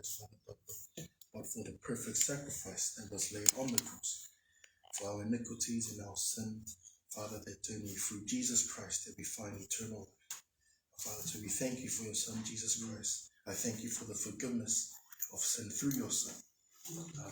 Jesus, Father, but for the perfect sacrifice that was laid on the cross, for our iniquities and our sin, Father, that only through Jesus Christ that we find eternal life. Father, so we thank you for your Son, Jesus Christ. I thank you for the forgiveness of sin through your Son.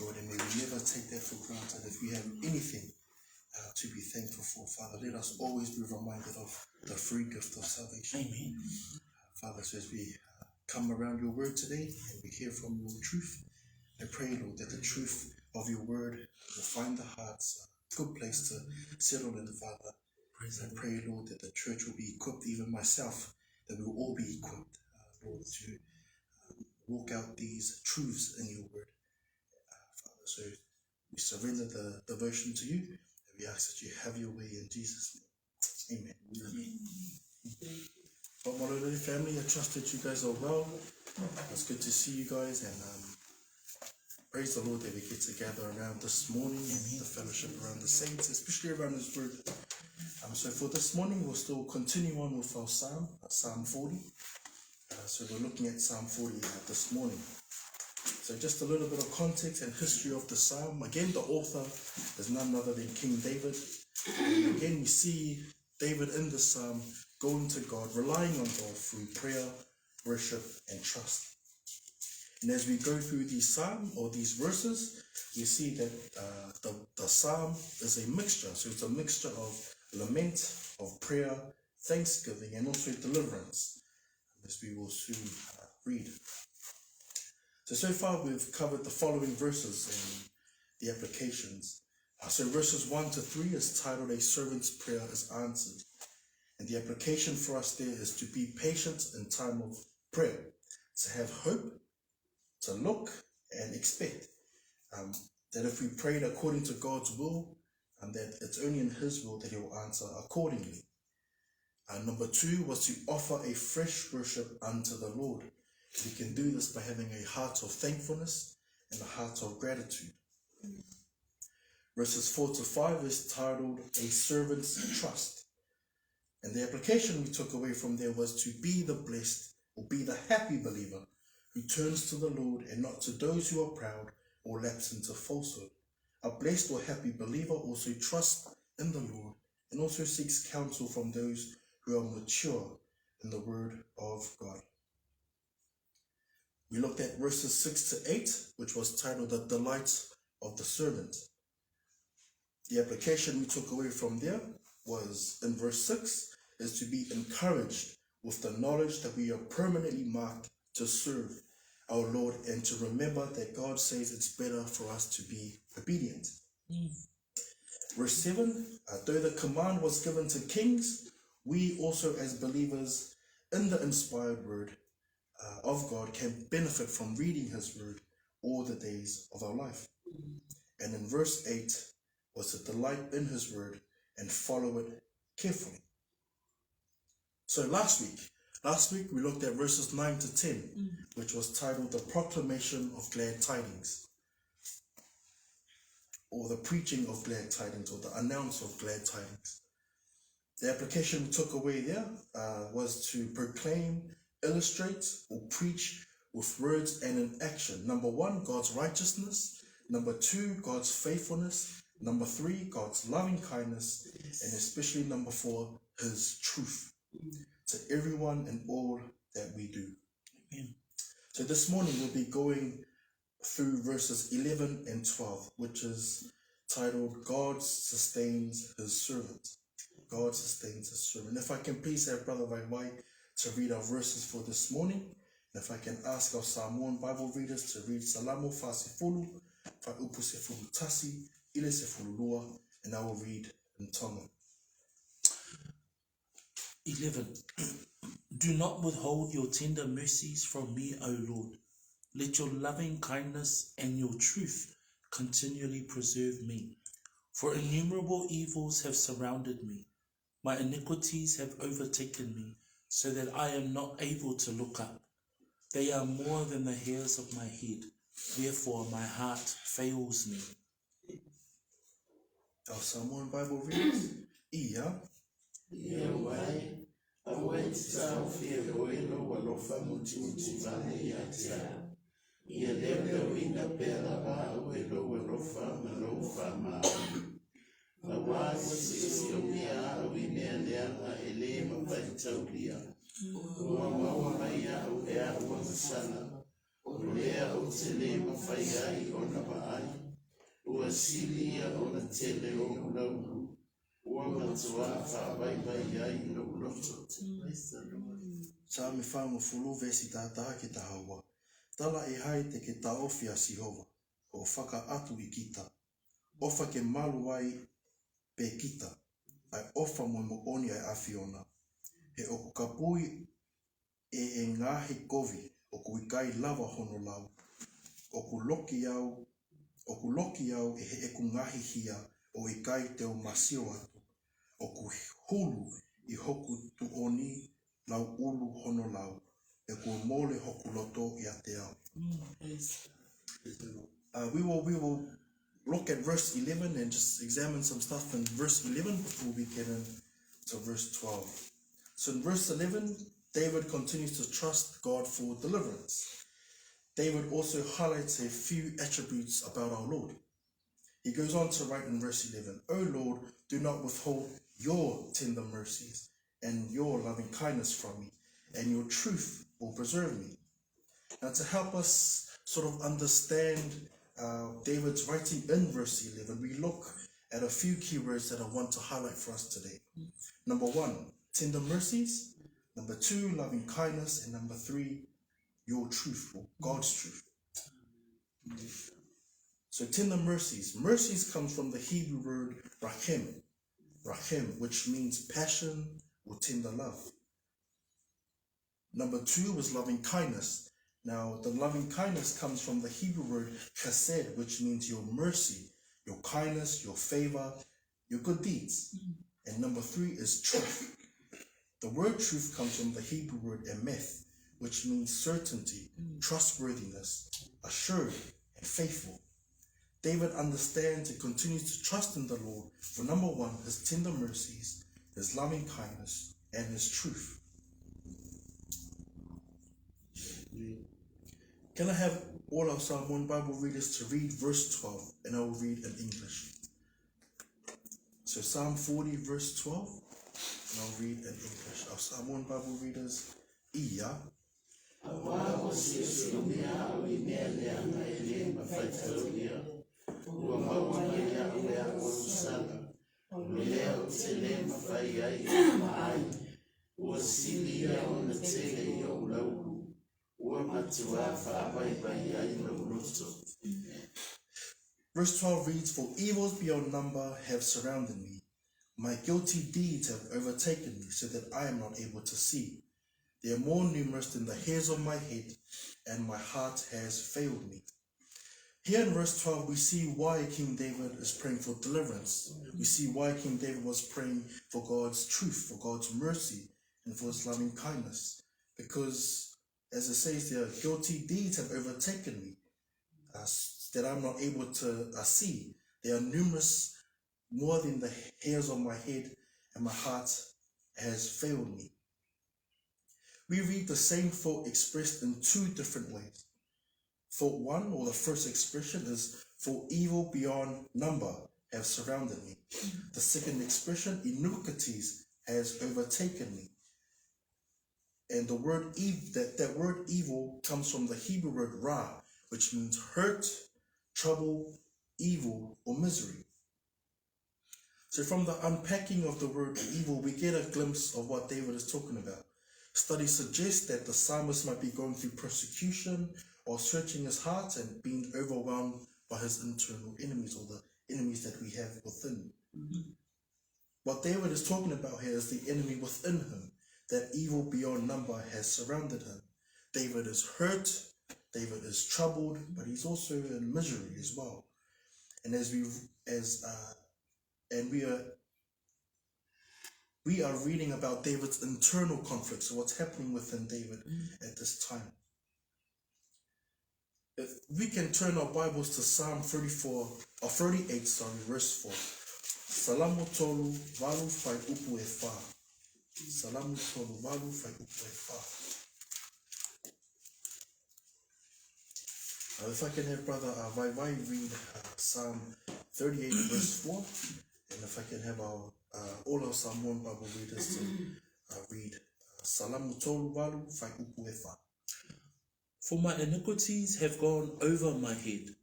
Lord, and may we never take that for granted. If we have anything to be thankful for, Father, let us always be reminded of the free gift of salvation. Amen. Father, so as we come around your word today and we hear from your truth, I pray, Lord, that the truth of your word will find the hearts a good place to settle in, Father. I pray, Lord, that the church will be equipped, even myself, that we will all be equipped, Lord, to walk out these truths in your word. Father, so we surrender the devotion to you, and we ask that you have your way in Jesus' name. Amen. Amen. But my little family, I trust that you guys are well. It's good to see you guys, and praise the Lord that we get to gather around this morning and the fellowship around the saints, especially around His word. So for this morning, we'll still continue on with our Psalm, Psalm 40. So we're looking at Psalm 40 this morning. So just a little bit of context and history of the Psalm. Again, the author is none other than King David. And again, we see David in the Psalm going to God, relying on God through prayer, worship, and trust. And as we go through these Psalm or these verses, we see that the Psalm is a mixture. So it's a mixture of lament, of prayer, thanksgiving, and also deliverance, as we will soon read. So far we've covered the following verses and the applications. So verses 1 to 3 is titled A Servant's Prayer is Answered. And the application for us there is to be patient in time of prayer, to have hope, to look and expect. That if we prayed according to God's will, and that it's only in His will that He will answer accordingly. Number 2 was to offer a fresh worship unto the Lord. We can do this by having a heart of thankfulness and a heart of gratitude. Verses 4 to 5 is titled A Servant's Trust. And the application we took away from there was to be the blessed or be the happy believer who turns to the Lord and not to those who are proud or lapse into falsehood. A blessed or happy believer also trusts in the Lord and also seeks counsel from those who are mature in the word of God. We looked at verses 6 to 8, which was titled The Delight of the Servant. The application we took away from there was in verse 6 is to be encouraged with the knowledge that we are permanently marked to serve our Lord and to remember that God says it's better for us to be obedient. Verse 7, though the command was given to kings, we also as believers in the inspired word of God can benefit from reading His word all the days of our life. And in verse 8 was to delight in His word and follow it carefully. So last week we looked at verses 9 to 10, which was titled The Proclamation of Glad Tidings, or the preaching of glad tidings, or the announce of glad tidings. The application we took away there was to proclaim, illustrate, or preach with words and in action. Number 1, God's righteousness. Number 2, God's faithfulness. Number 3, God's loving kindness. And especially number 4, His truth to everyone and all that we do. Amen. So this morning we'll be going through verses 11 and 12, which is titled God Sustains His Servant. God sustains His servant. If I can please have Brother Waiwai to read our verses for this morning. And if I can ask our Samoan Bible readers to read Salamo Fasifulu, Fa'upu Sefulu Tasi, Ile Sefulu Lua, and I will read in Tonga. 11. Do not withhold your tender mercies from me, O Lord. Let your loving kindness and your truth continually preserve me. For innumerable evils have surrounded me. My iniquities have overtaken me, so that I am not able to look up. They are more than the hairs of my head. Therefore my heart fails me. Our Samoan Bible reads, Ia. Yewai, awet sa fie goelo walofa muti mane yatia. Ia leo ina pela va lo fama lo fama. La wasi sisi omia wine leanga elema vaitaulia. Ua maya ea ua masala. Olea o telema faiai ona vaai. Ua silia ona tele o laulu. Ua matua vai ai lo loto. Sa me whangu fulu vesi tātaha ki ta haua. Tala e hai te ke ta ofia Sihova, o whaka atu I kita. Ofa ke malu ai pe kita, ai ofa mo oni ai awhiona. He oku kapui e ngahi kovi, oku ikai lava hono lau. Oku loki au e he eku ngahi hia, o ikai te o masio atu. Oku hulu I hoku tu oni lau ulu hono lau. E kua mole hoku loto I a te au. We will look at verse 11 and just examine some stuff in verse 11 before we get into verse 12. So in verse 11, David continues to trust God for deliverance. David also highlights a few attributes about our Lord. He goes on to write in verse 11, O Lord, do not withhold your tender mercies and your loving kindness from me, and your truth will preserve me. Now, to help us sort of understand David's writing in verse 11, we look at a few keywords that I want to highlight for us today. Number 1, tender mercies. Number 2, loving kindness. And number 3, your truth, or God's truth. So tender mercies. Mercies comes from the Hebrew word rachem, which means passion or tender love. Number 2 was loving kindness. Now, the loving kindness comes from the Hebrew word chesed, which means your mercy, your kindness, your favor, your good deeds. And number 3 is truth. The word truth comes from the Hebrew word emeth, which means certainty, trustworthiness, assured, and faithful. David understands and continues to trust in the Lord for number 1, his tender mercies, his loving kindness, and his truth. Can I have all our Samoan Bible readers to read verse 12, and I will read in English. So Psalm 40 verse 12, and I'll read in English. Our Samoan Bible readers, Ia. Verse 12 reads, For evils beyond number have surrounded me. My guilty deeds have overtaken me, so that I am not able to see. They are more numerous than the hairs of my head, and my heart has failed me. Here in verse 12, we see why King David is praying for deliverance. We see why King David was praying for God's truth, for God's mercy, and for his loving kindness. Because, as it says there, guilty deeds have overtaken me, that I'm not able to see. They are numerous, more than the hairs of my head, and my heart has failed me. We read the same thought expressed in 2 different ways. Thought 1, or the first expression, is for evil beyond number have surrounded me. The second expression, iniquities has overtaken me. And the word that word evil comes from the Hebrew word ra, which means hurt, trouble, evil, or misery. So from the unpacking of the word evil, we get a glimpse of what David is talking about. Studies suggest that the psalmist might be going through persecution or searching his heart and being overwhelmed by his internal enemies, or the enemies that we have within. What David is talking about here is the enemy within him, that evil beyond number has surrounded him. David is hurt, David is troubled, but he's also in misery as well. And we are reading about David's internal conflicts, so what's happening within David at this time. If we can turn our Bibles to Psalm 38, verse 4. Salamu tolu valu fai upu e fa. Salamu tolu valu fai upu e fa. If I can have Brother Vai read Psalm 38 verse 4, and if I can have all our Samoan Bible readers to read Salamu Tolu Walu Fai Upu e Wha. For my iniquities have gone over my head.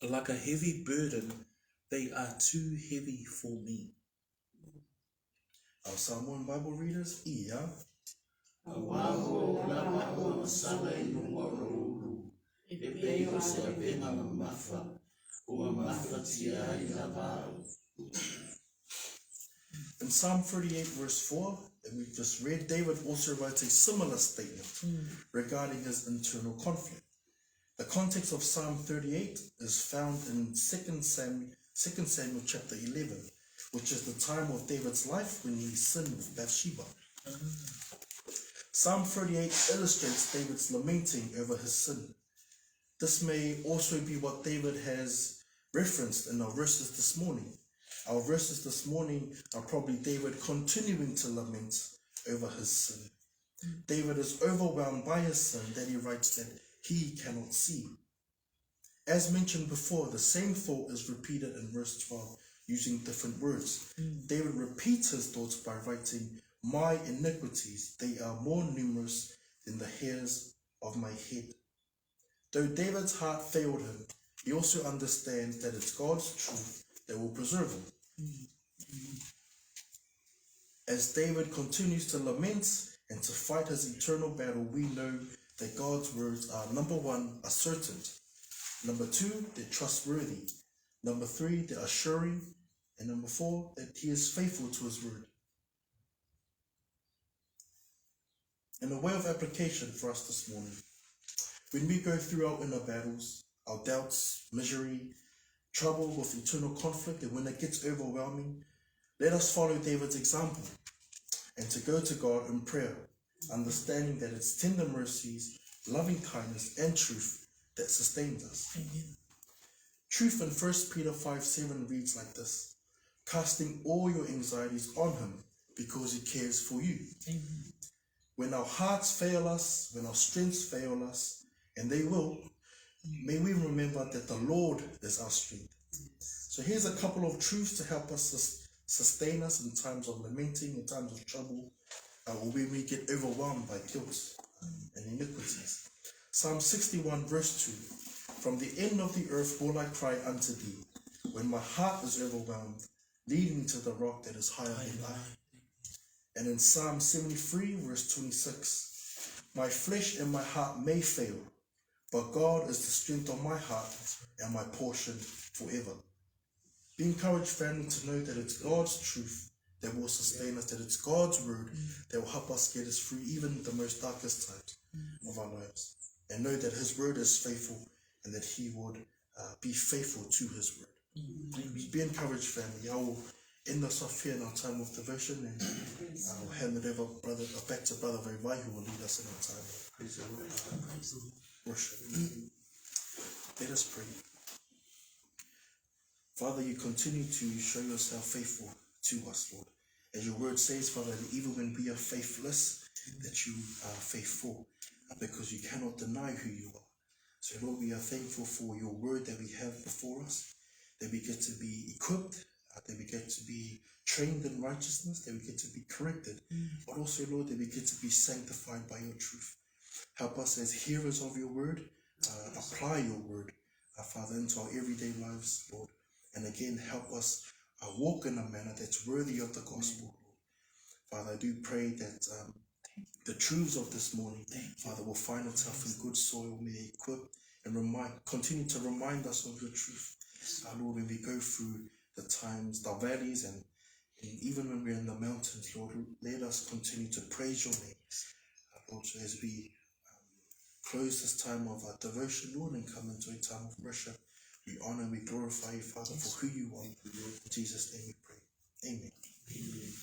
Like a heavy burden, they are too heavy for me. Our Samoan Bible readers, Ia. Awaho lama o sala inungoro. Epeo se apena mafa. Ua mafa tia inavao. In Psalm 38 verse 4, that we just read, David also writes a similar statement regarding his internal conflict. The context of Psalm 38 is found in 2 Samuel chapter 11, which is the time of David's life when he sinned with Bathsheba. Psalm 38 illustrates David's lamenting over his sin. This may also be what David has referenced in our verses this morning. Our verses this morning are probably David continuing to lament over his sin. David is overwhelmed by his sin that he writes that he cannot see. As mentioned before, the same thought is repeated in verse 12 using different words. David repeats his thoughts by writing, my iniquities, they are more numerous than the hairs of my head. Though David's heart failed him, he also understands that it's God's truth that will preserve him. As David continues to lament and to fight his eternal battle, we know that God's words are, number one, ascertained. Number two, they're trustworthy. Number three, they're assuring. And number four, that he is faithful to his word. In a way of application for us this morning, when we go through our inner battles, our doubts, misery, trouble with eternal conflict, and when it gets overwhelming, let us follow David's example and to go to God in prayer, understanding that it's tender mercies, loving kindness, and truth that sustains us. Amen. Truth in 1 Peter 5:7 reads like this: casting all your anxieties on him because he cares for you. Amen. When our hearts fail us, when our strengths fail us, and they will, may we remember that the Lord is our strength. So here's a couple of truths to help us sustain us in times of lamenting, in times of trouble, or when we get overwhelmed by guilt and iniquities. Psalm 61 verse 2, from the end of the earth will I cry unto thee, when my heart is overwhelmed, lead me to the rock that is higher than I. And in Psalm 73 verse 26, my flesh and my heart may fail, but God is the strength of my heart and my portion forever. Be encouraged, family, to know that it's God's truth that will sustain us, that it's God's word that will help us get us through even the most darkest times of our lives. And know that his word is faithful and that he would be faithful to his word. Be encouraged, family. I will end us off here in our time of devotion, and I'll hand it over back to Brother Vai, who will lead us in our time of worship. Let us pray. Father, you continue to show yourself faithful to us, Lord. As your word says, Father, that even when we are faithless, that you are faithful, because you cannot deny who you are. So, Lord, we are thankful for your word that we have before us, that we get to be equipped, that we get to be trained in righteousness, that we get to be corrected, but also, Lord, that we get to be sanctified by your truth. Help us as hearers of your word, apply your word, Father, into our everyday lives, Lord. And again, help us walk in a manner that's worthy of the gospel, Lord. Father, I do pray that the truths of this morning, Father, will find itself in good soil. May they equip and continue to remind us of your truth. Lord, when we go through the times, the valleys, and even when we're in the mountains, Lord, let us continue to praise your name. Lord, so as we close this time of our devotion, Lord, and come into a time of worship, we honor and we glorify you, Father, for who you are. In Jesus' name we pray. Amen. Amen.